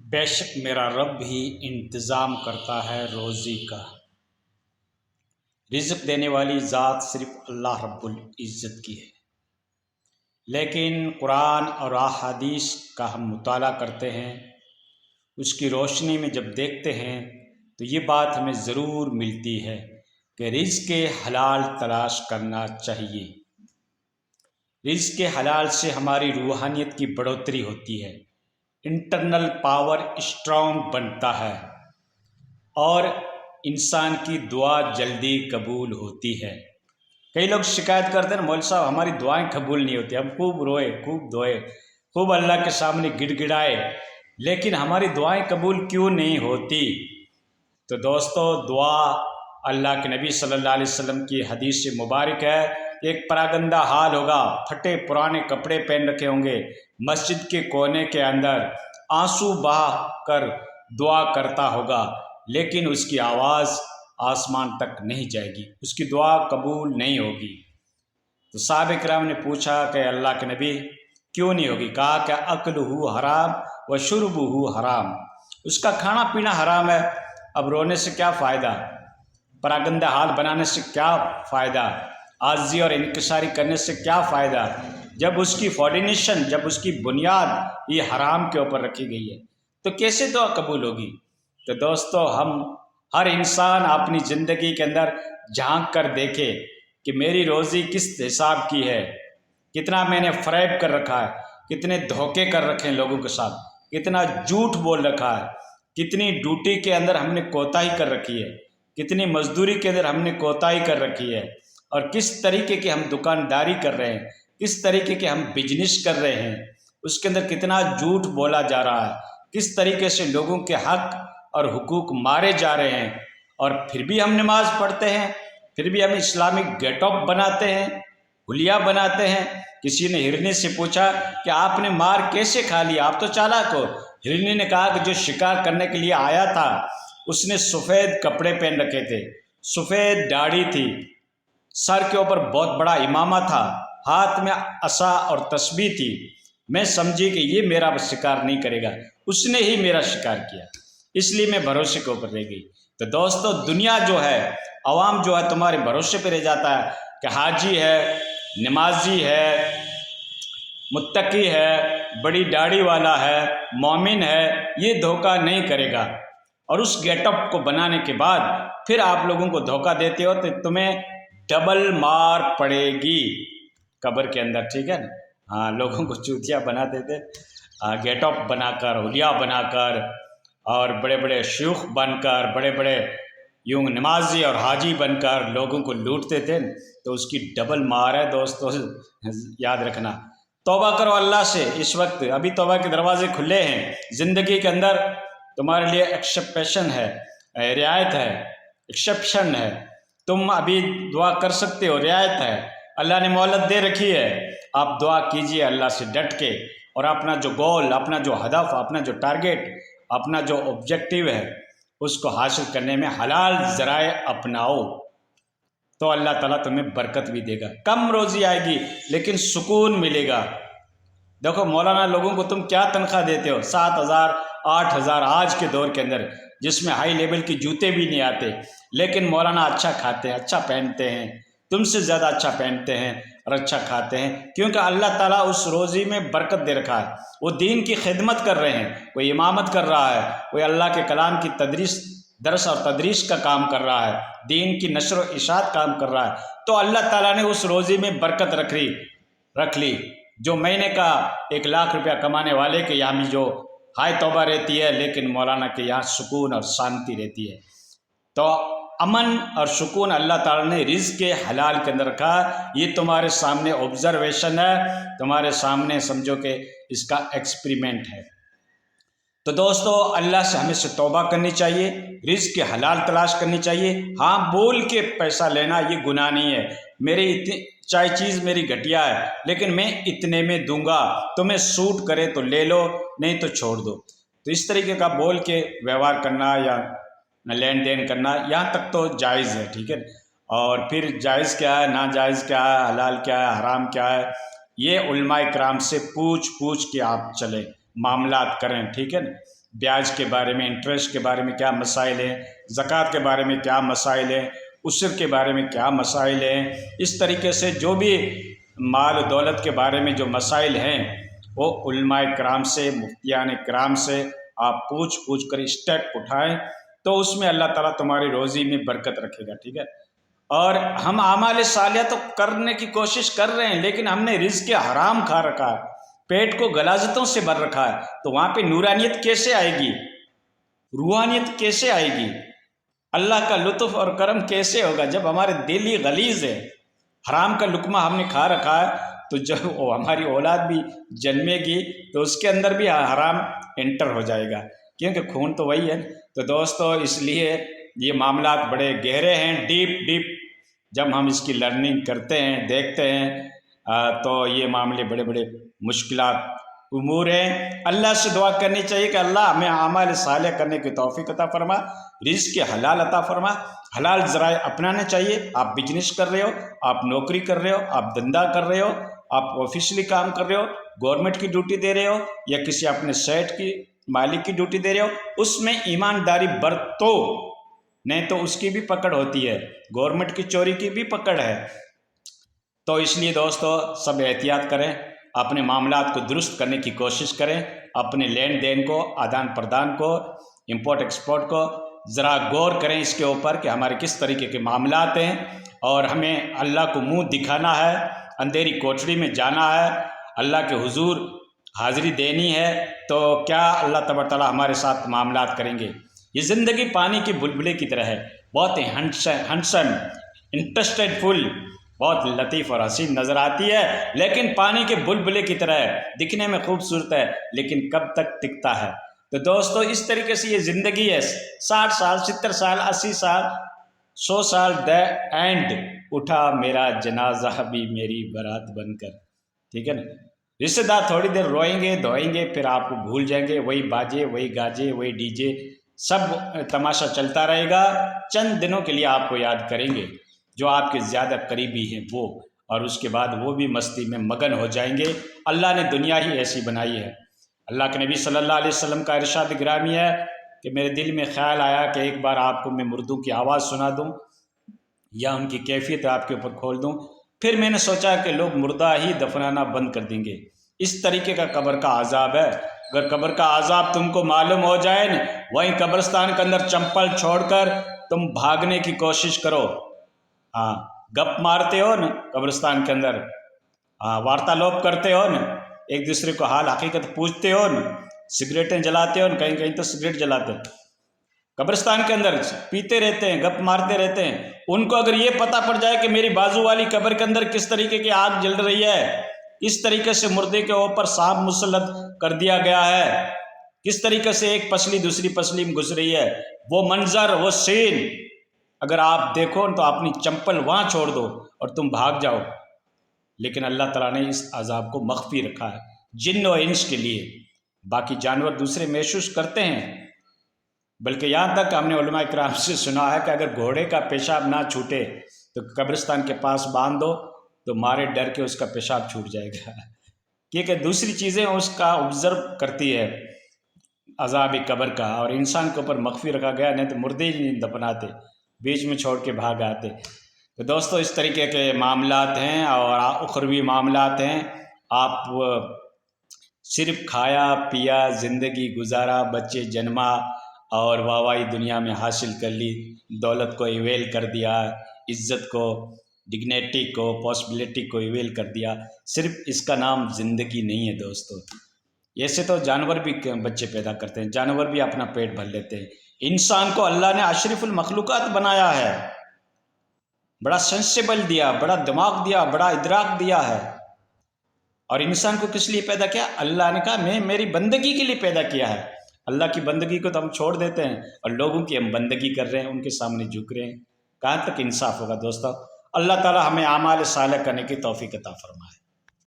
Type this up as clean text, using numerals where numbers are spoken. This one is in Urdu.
بے شک میرا رب ہی انتظام کرتا ہے روزی کا۔ رزق دینے والی ذات صرف اللہ رب العزت کی ہے، لیکن قرآن اور احادیث کا ہم مطالعہ کرتے ہیں، اس کی روشنی میں جب دیکھتے ہیں تو یہ بات ہمیں ضرور ملتی ہے کہ رزق حلال تلاش کرنا چاہیے۔ رزق حلال سے ہماری روحانیت کی بڑھوتری ہوتی ہے، انٹرنل پاور اسٹرانگ بنتا ہے اور انسان کی دعا جلدی قبول ہوتی ہے۔ کئی لوگ شکایت کرتے ہیں مولوی صاحب ہماری دعائیں قبول نہیں ہوتی، ہم خوب روئے، خوب دھوئے، خوب اللہ کے سامنے گڑ گڑائے، لیکن ہماری دعائیں قبول کیوں نہیں ہوتی؟ تو دوستو، دعا اللہ کے نبی صلی اللہ علیہ وسلم کی حدیث مبارک ہے، ایک پراگندہ حال ہوگا، پھٹے پرانے کپڑے پہن رکھے ہوں گے، مسجد کے کونے کے اندر آنسو بہا کر دعا کرتا ہوگا، لیکن اس کی آواز آسمان تک نہیں جائے گی، اس کی دعا قبول نہیں ہوگی۔ تو صحابہ کرام نے پوچھا کہ اللہ کے نبی کیوں نہیں ہوگی؟ کہا کہ اکلہ حرام و شربہ حرام، اس کا کھانا پینا حرام ہے، اب رونے سے کیا فائدہ، پراگندہ حال بنانے سے کیا فائدہ، عاجزی اور انکساری کرنے سے کیا فائدہ، جب اس کی فاؤنڈیشن، جب اس کی بنیاد یہ حرام کے اوپر رکھی گئی ہے تو کیسے دعا قبول ہوگی؟ تو دوستو، ہم ہر انسان اپنی زندگی کے اندر جھانک کر دیکھے کہ میری روزی کس حساب کی ہے، کتنا میں نے فریب کر رکھا ہے، کتنے دھوکے کر رکھے ہیں لوگوں کے ساتھ، کتنا جھوٹ بول رکھا ہے، کتنی ڈیوٹی کے اندر ہم نے کوتاہی کر رکھی ہے، کتنی مزدوری کے اندر ہم نے کوتاہی کر رکھی ہے، اور کس طریقے کی ہم دکانداری کر رہے ہیں، کس طریقے کے ہم بزنس کر رہے ہیں، اس کے اندر کتنا جھوٹ بولا جا رہا ہے، کس طریقے سے لوگوں کے حق اور حقوق مارے جا رہے ہیں، اور پھر بھی ہم نماز پڑھتے ہیں، پھر بھی ہم اسلامک گیٹ اپ بناتے ہیں، حلیہ بناتے ہیں۔ کسی نے ہرنی سے پوچھا کہ آپ نے مار کیسے کھا لیا، آپ تو چالاک ہو؟ ہرنی نے کہا کہ جو شکار کرنے کے لیے آیا تھا اس نے سفید کپڑے پہن رکھے تھے، سفید داڑھی تھی، سر کے اوپر بہت بڑا امامہ تھا، ہاتھ میں عصا اور تسبیح تھی، میں سمجھی کہ یہ میرا شکار نہیں کرے گا، اس نے ہی میرا شکار کیا، اس لیے میں بھروسے کے اوپر رہ گئی۔ تو دوستو، دنیا جو ہے، عوام جو ہے تمہارے بھروسے پہ رہ جاتا ہے کہ حاجی ہے، نمازی ہے، متقی ہے، بڑی داڑھی والا ہے، مومن ہے، یہ دھوکہ نہیں کرے گا، اور اس گیٹ اپ کو بنانے کے بعد پھر آپ لوگوں کو دھوکہ دیتے ہو تو تمہیں ڈبل مار پڑے گی قبر کے اندر، ٹھیک ہے نا؟ ہاں، لوگوں کو چوتیا بنا دیتے، گیٹ اپ بنا کر، حلیہ بنا کر، اور بڑے بڑے شیوخ بن کر، بڑے بڑے یوں نمازی اور حاجی بن کر لوگوں کو لوٹتے تھے، تو اس کی ڈبل مار ہے دوستو، یاد رکھنا۔ توبہ کرو اللہ سے، اس وقت ابھی توبہ کے دروازے کھلے ہیں، زندگی کے اندر تمہارے لیے ایکسیپشن ہے، رعایت ہے، ایکسیپشن ہے، تم ابھی دعا کر سکتے ہو، رعایت ہے، اللہ نے مہلت دے رکھی ہے، آپ دعا کیجئے اللہ سے ڈٹ کے، اور اپنا جو گول، اپنا جو ہدف، اپنا جو ٹارگیٹ، اپنا جو آبجیکٹیو ہے اس کو حاصل کرنے میں حلال ذرائع اپناؤ، تو اللہ تعالیٰ تمہیں برکت بھی دے گا، کم روزی آئے گی لیکن سکون ملے گا۔ دیکھو مولانا لوگوں کو تم کیا تنخواہ دیتے ہو، 7,000 8,000 آج کے دور کے اندر، جس میں ہائی لیول کی جوتے بھی نہیں آتے، لیکن مولانا اچھا کھاتے ہیں، اچھا پہنتے ہیں، تم سے زیادہ اچھا پہنتے ہیں اور اچھا کھاتے ہیں، کیونکہ اللہ تعالیٰ اس روزی میں برکت دے رکھا ہے، وہ دین کی خدمت کر رہے ہیں، کوئی امامت کر رہا ہے، کوئی اللہ کے کلام کی درس اور تدریس کا کام کر رہا ہے، دین کی نشر و اشاعت کام کر رہا ہے، تو اللہ تعالیٰ نے اس روزی میں برکت رکھ لی۔ جو مہینے کا 1 لاکھ روپیہ کمانے والے کے یہاں بھی جو ہائے توبہ رہتی ہے، لیکن مولانا کے یہاں سکون اور شانتی رہتی ہے۔ تو امن اور سکون اللہ تعالیٰ نے رزق حلال کے اندر رکھا، یہ تمہارے سامنے آبزرویشن ہے، تمہارے سامنے سمجھو کہ اس کا ایکسپریمنٹ ہے۔ تو دوستو، اللہ سے ہمیں سے توبہ کرنی چاہیے، رزق حلال تلاش کرنی چاہیے۔ ہاں، بول کے پیسہ لینا یہ گناہ نہیں ہے، چاہے چیز میری گھٹیا ہے لیکن میں اتنے میں دوں گا، تمہیں سوٹ کرے تو لے لو، نہیں تو چھوڑ دو۔ تو اس طریقے کا بول کے ویوہار کرنا یا لین دین کرنا یہاں تک تو جائز ہے، ٹھیک ہے۔ اور پھر جائز کیا ہے، ناجائز کیا ہے، حلال کیا ہے، حرام کیا ہے، یہ علماء کرام سے پوچھ کے آپ چلیں، معاملات کریں، ٹھیک ہے نا۔ بیاج کے بارے میں، انٹرسٹ کے بارے میں کیا مسائل ہیں، زکوٰۃ کے بارے میں کیا مسائل ہیں، عشر کے بارے میں کیا مسائل ہیں، اس طریقے سے جو بھی مال و دولت کے بارے میں جو مسائل ہیں وہ علماء کرام سے، مفتیان کرام سے آپ پوچھ کر اسٹیپ اٹھائیں، تو اس میں اللہ تعالیٰ تمہاری روزی میں برکت رکھے گا، ٹھیک ہے۔ اور ہم اعمال صالحہ تو کرنے کی کوشش کر رہے ہیں، لیکن ہم نے رزق حرام کھا رکھا ہے، پیٹ کو غلاظتوں سے بھر رکھا ہے، تو وہاں پہ نورانیت کیسے آئے گی، روحانیت کیسے آئے گی، اللہ کا لطف اور کرم کیسے ہوگا جب ہمارے دل ہی غلیظ ہے، حرام کا لقمہ ہم نے کھا رکھا ہے۔ تو جب وہ ہماری اولاد بھی جنمے گی تو اس کے اندر بھی حرام انٹر ہو جائے گا، کیونکہ خون تو وہی ہے۔ تو دوستو اس لیے یہ معاملات بڑے گہرے ہیں، ڈیپ جب ہم اس کی لرننگ کرتے ہیں، دیکھتے ہیں، تو یہ معاملے بڑے بڑے مشکلات امور ہیں۔ اللہ سے دعا کرنی چاہیے کہ اللہ ہمیں اعمال صالح کرنے کی توفیق عطا فرما، رزق حلال عطا فرما، حلال ذرائع اپنانا چاہیے۔ آپ بزنس کر رہے ہو، آپ نوکری کر رہے ہو، آپ دھندا کر رہے ہو، آپ آفیشلی کام کر رہے ہو، گورنمنٹ کی ڈیوٹی دے رہے ہو، یا کسی اپنے سیٹ کی مالک کی ڈیوٹی دے رہے ہو، اس میں ایمانداری برتو، نہیں تو اس کی بھی پکڑ ہوتی ہے، گورنمنٹ کی چوری کی بھی پکڑ ہے۔ تو اس لیے دوستو سب احتیاط کریں، اپنے معاملات کو درست کرنے کی کوشش کریں، اپنے لین دین کو، آدان پردان کو، امپورٹ ایکسپورٹ کو ذرا غور کریں اس کے اوپر کہ ہمارے کس طریقے کے معاملات ہیں، اور ہمیں اللہ کو منہ دکھانا ہے، اندھیری کوٹڑی میں جانا ہے، اللہ کے حضور حاضری دینی ہے، تو کیا اللہ تبارک تعالیٰ ہمارے ساتھ معاملات کریں گے۔ یہ زندگی پانی کی بلبلے کی طرح ہے، بہت ہی ہنسن انٹرسٹڈ فل، بہت لطیف اور حسین نظر آتی ہے، لیکن پانی کے بلبلے کی طرح ہے، دکھنے میں خوبصورت ہے لیکن کب تک ٹکتا ہے۔ تو دوستو اس طریقے سے یہ زندگی ہے، 60 سال 70 سال 80 سال 100 سال، دی اینڈ اٹھا میرا جنازہ بھی میری بارات بن کر، ٹھیک ہے نا۔ رشتے دار تھوڑی دیر روئیں گے دھوئیں گے، پھر آپ کو بھول جائیں گے، وہی باجے وہی گاجے وہی ڈی جے سب تماشا چلتا رہے گا، چند دنوں کے لیے آپ کو یاد کریں گے جو آپ کے زیادہ قریبی ہیں وہ، اور اس کے بعد وہ بھی مستی میں مگن ہو جائیں گے۔ اللہ نے دنیا ہی ایسی بنائی ہے۔ اللہ کے نبی صلی اللہ علیہ وسلم کا ارشاد گرامی ہے کہ میرے دل میں خیال آیا کہ ایک بار آپ کو میں مردوں کی آواز سنا دوں یا ان کی کیفیت آپ کے اوپر کھول دوں، پھر میں نے سوچا کہ لوگ مردہ ہی دفنانا بند کر دیں گے۔ اس طریقے کا قبر کا عذاب ہے۔ اگر قبر کا عذاب تم کو معلوم ہو جائے نا، وہیں قبرستان کے اندر چمپل چھوڑ کر تم بھاگنے کی کوشش کرو۔ ہاں، گپ مارتے ہو نا قبرستان کے اندر، وارتالوپ کرتے ہو نا، ایک دوسرے کو حال حقیقت پوچھتے ہو نا، سگریٹیں جلاتے ہو نا، کہیں کہیں تو سگریٹ جلاتے ہیں قبرستان کے اندر، پیتے رہتے ہیں، گپ مارتے رہتے ہیں۔ ان کو اگر یہ پتہ پڑ جائے کہ میری بازو والی قبر کے اندر کس طریقے کی آگ جل رہی ہے، کس طریقے سے مردے کے اوپر سانپ مسلط کر دیا گیا ہے، کس طریقے سے ایک پسلی دوسری پسلی میں گھس رہی ہے، وہ منظر وہ سین اگر آپ دیکھو تو اپنی چمپل وہاں چھوڑ دو اور تم بھاگ جاؤ۔ لیکن اللہ تعالیٰ نے اس عذاب کو مخفی رکھا ہے جن و انس کے لیے، باقی جانور دوسرے محسوس کرتے ہیں، بلکہ یہاں تک ہم نے علماء کرام سے سنا ہے کہ اگر گھوڑے کا پیشاب نہ چھوٹے تو قبرستان کے پاس باندھ دو تو مارے ڈر کے اس کا پیشاب چھوٹ جائے گا، کیونکہ دوسری چیزیں اس کا آبزرو کرتی ہے عذاب قبر کا، اور انسان کے اوپر مخفی رکھا گیا، نہیں تو مردے ہی نہیں دفناتے، بیچ میں چھوڑ کے بھاگ آتے۔ تو دوستو اس طریقے کے معاملات ہیں اور اخروی معاملات ہیں۔ آپ صرف کھایا پیا، زندگی گزارا، بچے جنما اور واہوائی دنیا میں حاصل کر لی، دولت کو ایویل کر دیا، عزت کو، ڈگنیٹی کو، پاسبلٹی کو ایویل کر دیا، صرف اس کا نام زندگی نہیں ہے دوستو۔ ایسے تو جانور بھی بچے پیدا کرتے ہیں، جانور بھی اپنا پیٹ بھر لیتے ہیں، انسان کو اللہ نے اشرف المخلوقات بنایا ہے، بڑا سینسیبل دیا، بڑا دماغ دیا، بڑا ادراک دیا ہے، اور انسان کو کس لیے پیدا کیا؟ اللہ نے کہا میں میری بندگی کے لیے پیدا کیا ہے۔ اللہ کی بندگی کو تو ہم چھوڑ دیتے ہیں اور لوگوں کی ہم بندگی کر رہے ہیں، ان کے سامنے جھک رہے ہیں، کہاں تک انصاف ہوگا دوستو؟ اللہ تعالی ہمیں اعمال صالح کرنے کی توفیق عطا فرمائے۔